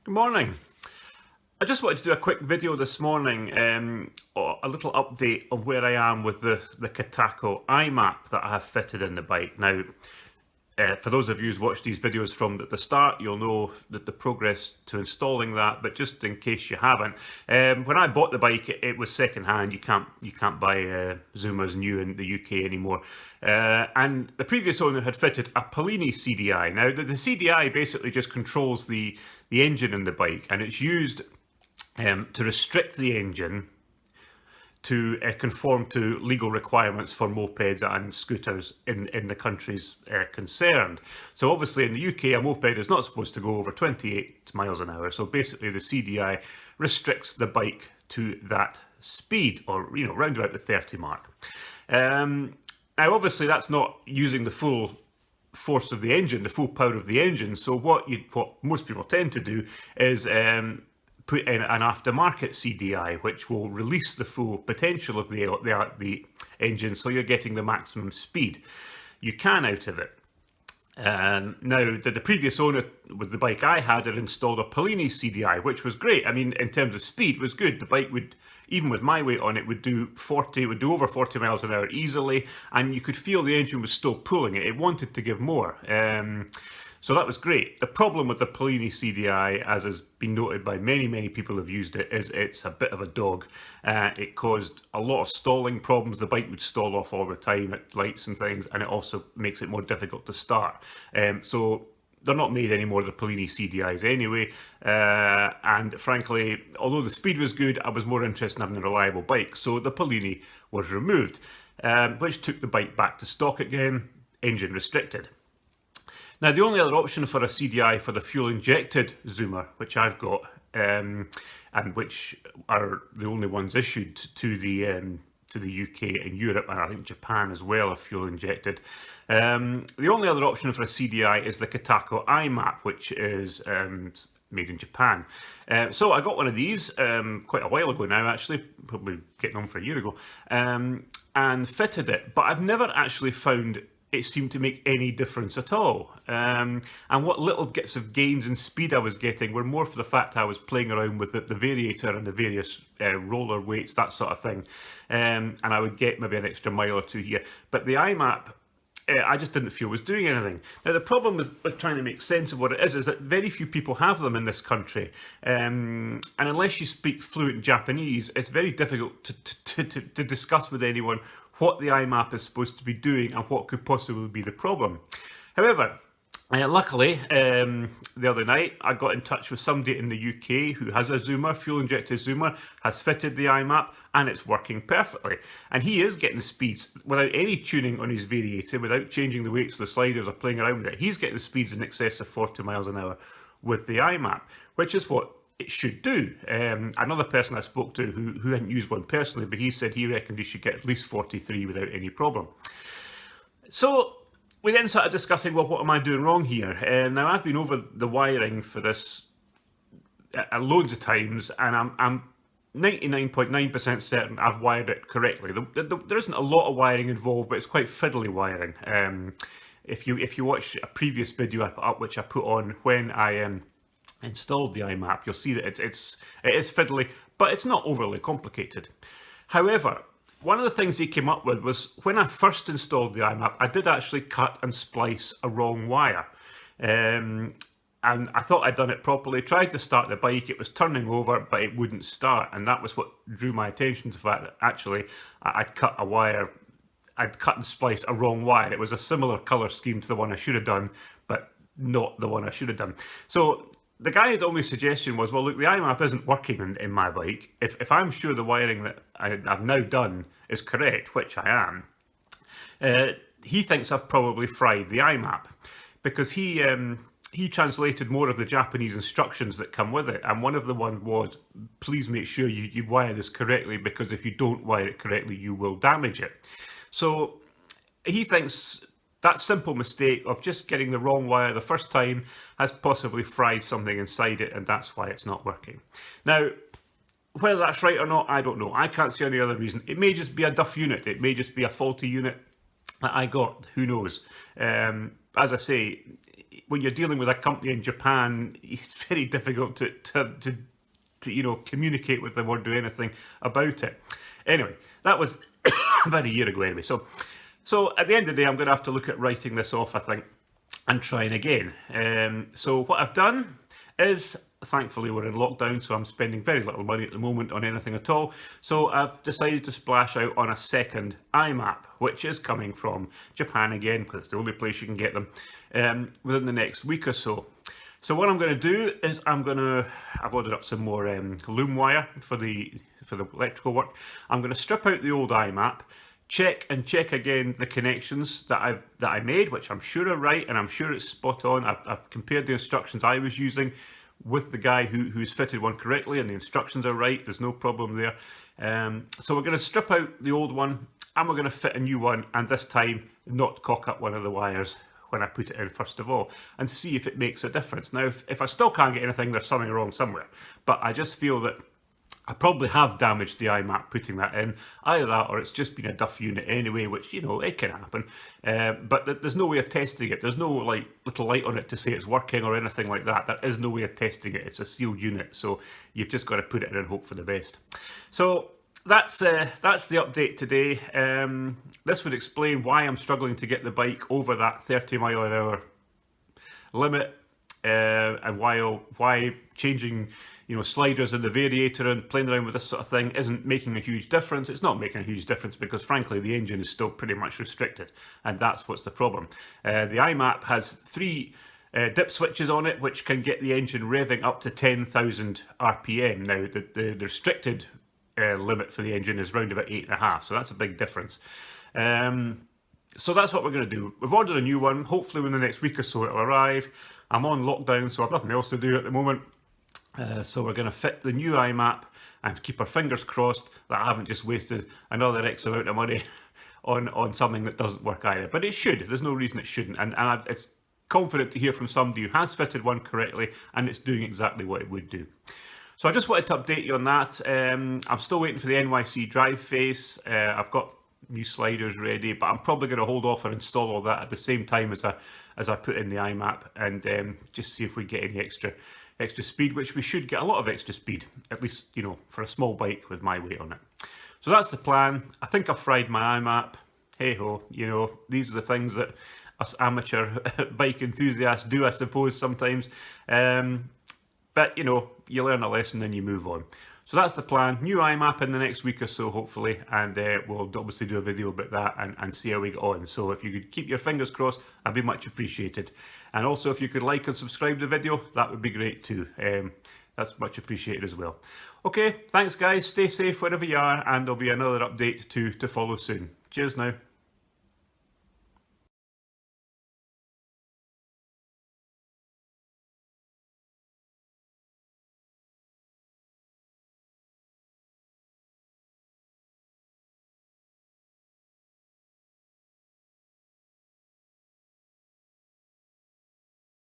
Good morning. I just wanted to do a quick video this morning, a little update on where I am with the Kitaco iMap that I have fitted in the bike. Now, for those of you who's watched these videos from the start, you'll know that the progress to installing that, but just in case you haven't, when I bought the bike, it was second hand. You can't buy Zoomers new in the UK anymore. And the previous owner had fitted a Polini CDI. Now, the CDI basically just controls the engine in the bike, and it's used to restrict the engine to conform to legal requirements for mopeds and scooters in the countries concerned. So obviously in the UK, a moped is not supposed to go over 28 miles an hour. So basically the CDI restricts the bike to that speed, or round about the 30 mark. Now obviously that's not using the full force of the engine, the full power of the engine. So what most people tend to do is put in an aftermarket CDI, which will release the full potential of the engine, so you're getting the maximum speed you can out of it. Now, the previous owner with the bike I had installed a Polini CDI, which was great. I mean, in terms of speed, it was good. The bike would, even with my weight on it, would do over 40 miles an hour easily, and you could feel the engine was still pulling it. It wanted to give more. So that was great. The problem with the Polini CDI, as has been noted by many people who've used it, is it's a bit of a dog. It caused a lot of stalling problems. The bike would stall off all the time at lights and things, and it also makes it more difficult to start. So they're not made anymore, the Polini CDIs anyway, and frankly, although the speed was good, I was more interested in having a reliable bike, so the Polini was removed, which took the bike back to stock again, engine restricted. Now, the only other option for a CDI for the fuel-injected Zoomer, which I've got, and which are the only ones issued to the UK and Europe, and I think Japan as well, are fuel-injected. The only other option for a CDI is the Kitaco iMap, which is made in Japan. So I got one of these quite a while ago now, actually, probably getting on for a year ago, and fitted it, but I've never actually found it seemed to make any difference at all. And what little bits of gains in speed I was getting were more for the fact I was playing around with the variator and the various roller weights, that sort of thing. And I would get maybe an extra mile or two here. But the iMap, I just didn't feel was doing anything. Now, the problem with trying to make sense of what it is that very few people have them in this country. And unless you speak fluent Japanese, it's very difficult to discuss with anyone what the iMap is supposed to be doing and what could possibly be the problem. However, luckily, the other night I got in touch with somebody in the UK who has a Zoomer, fuel-injected Zoomer, has fitted the iMap, and it's working perfectly. And he is getting speeds without any tuning on his variator, without changing the weights of the sliders or playing around with it. He's getting the speeds in excess of 40 miles an hour with the iMap, which is what it should do. Another person I spoke to who hadn't used one personally, but he said he reckoned he should get at least 43 without any problem. So we then started discussing, well, what am I doing wrong here? Now, I've been over the wiring for this loads of times, and I'm 99.9% certain I've wired it correctly. There isn't a lot of wiring involved, but it's quite fiddly wiring. If you watch a previous video I put up, which I put on when I installed the iMap, you'll see that it is fiddly, but it's not overly complicated. However, one of the things he came up with was when I first installed the iMap, I did actually cut and splice a wrong wire. And I thought I'd done it properly, tried to start the bike, it was turning over, but it wouldn't start. And that was what drew my attention to the fact that actually I'd cut a wire, I'd cut and spliced a wrong wire. It was a similar colour scheme to the one I should have done, but not the one I should have done. So the guy's only suggestion was, well, look, the iMap isn't working in my bike. If I'm sure the wiring that I've now done is correct, which I am, he thinks I've probably fried the iMap, because he translated more of the Japanese instructions that come with it, and one of the ones was, please make sure you wire this correctly, because if you don't wire it correctly, you will damage it. So he thinks that simple mistake of just getting the wrong wire the first time has possibly fried something inside it, and that's why it's not working. Now, whether that's right or not, I don't know. I can't see any other reason. It may just be a duff unit. It may just be a faulty unit that I got. Who knows? As I say, when you're dealing with a company in Japan, it's very difficult to you know, communicate with them or do anything about it. Anyway, that was about a year ago anyway. So at the end of the day, I'm going to have to look at writing this off, I think, and trying again. So what I've done is, thankfully we're in lockdown, so I'm spending very little money at the moment on anything at all. So I've decided to splash out on a second iMap, which is coming from Japan again, because it's the only place you can get them, within the next week or so. So what I'm going to do is I've ordered up some more loom wire for the electrical work. I'm going to strip out the old iMap, check again the connections that I made, which I'm sure are right, and I'm sure it's spot on. I've compared the instructions I was using with the guy who's fitted one correctly, and the instructions are right. There's no problem there. So we're going to strip out the old one, and we're going to fit a new one, and this time not cock up one of the wires when I put it in first of all, and see if it makes a difference. Now, if I still can't get anything, there's something wrong somewhere. But I just feel that I probably have damaged the iMap putting that in. Either that, or it's just been a duff unit anyway, which, you know, it can happen. But there's no way of testing it. There's no like little light on it to say it's working or anything like that. There is no way of testing it. It's a sealed unit, so you've just got to put it in and hope for the best. So that's the update today. This would explain why I'm struggling to get the bike over that 30 mile an hour limit, and why changing, you know, sliders in the variator and playing around with this sort of thing isn't making a huge difference. It's not making a huge difference because, frankly, the engine is still pretty much restricted, and that's what's the problem. The iMap has 3 dip switches on it, which can get the engine revving up to 10,000 RPM. Now, the restricted limit for the engine is round about 8.5, so that's a big difference. So that's what we're going to do. We've ordered a new one. Hopefully within the next week or so it'll arrive. I'm on lockdown, so I've nothing else to do at the moment. So we're going to fit the new iMap and keep our fingers crossed that I haven't just wasted another X amount of money on something that doesn't work either. But it should. There's no reason it shouldn't. And it's confident to hear from somebody who has fitted one correctly and it's doing exactly what it would do. So I just wanted to update you on that. I'm still waiting for the NYC drive face. I've got new sliders ready, but I'm probably going to hold off and install all that at the same time as I put in the iMap, and just see if we get any extra speed, which we should get a lot of extra speed, at least, you know, for a small bike with my weight on it. So that's the plan. I think I've fried my iMap. Hey ho, you know, these are the things that us amateur bike enthusiasts do, I suppose, sometimes. But, you know, you learn a lesson and you move on. So that's the plan. New iMap in the next week or so, hopefully, and we'll obviously do a video about that and see how we get on. So if you could keep your fingers crossed, that'd be much appreciated. And also, if you could like and subscribe to the video, that would be great too. That's much appreciated as well. Okay, thanks guys. Stay safe wherever you are, and there'll be another update to follow soon. Cheers now.